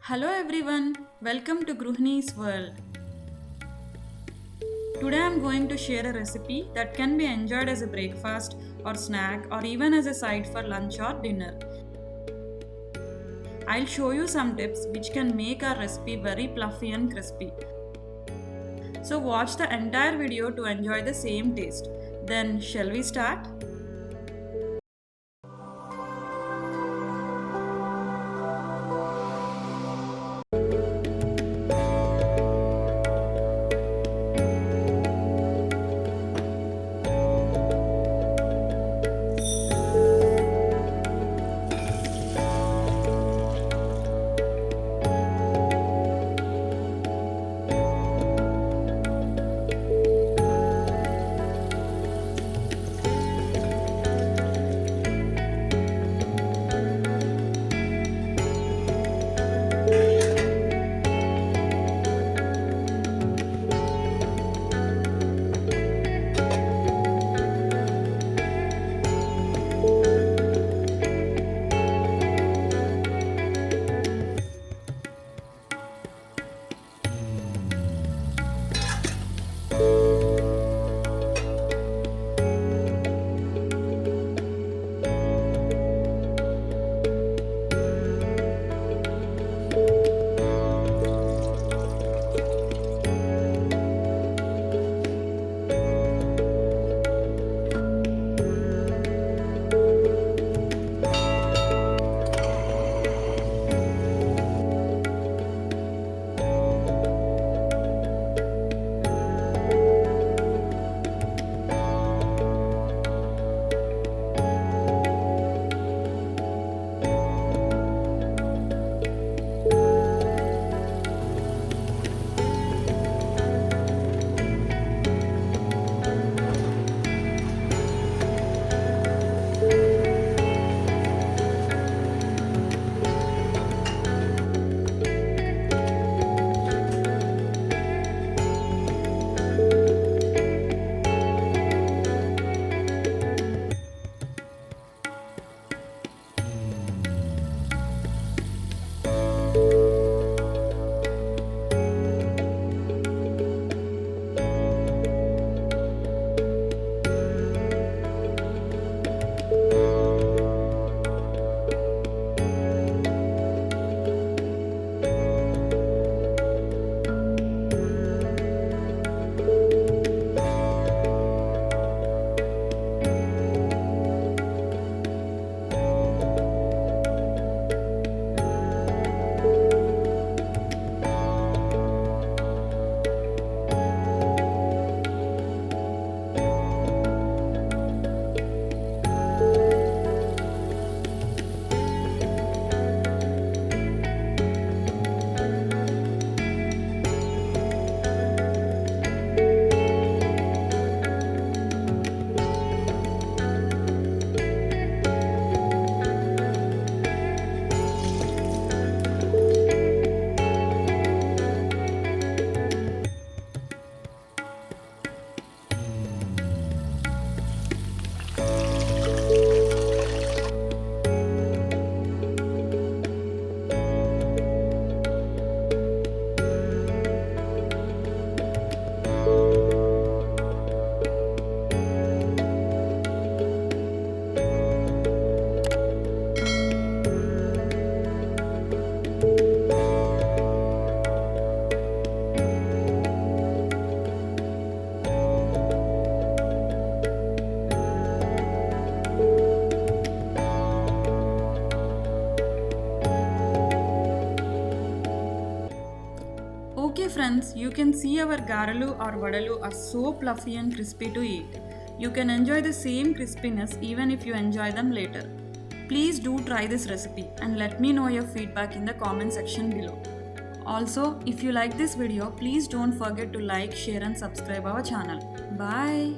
Hello everyone, welcome to Gruhni's World. Today I am going to share a recipe that can be enjoyed as a breakfast or snack or even as a side for lunch or dinner. I'll show you some tips which can make our recipe very fluffy and crispy. So watch the entire video to enjoy the same taste. Then shall we start? Okay friends, you can see our Garelu or vadalu are so fluffy and crispy to eat. You can enjoy the same crispiness even if you enjoy them later. Please do try this recipe and let me know your feedback in the comment section below. Also, if you like this video, please don't forget to like, share and subscribe our channel. Bye!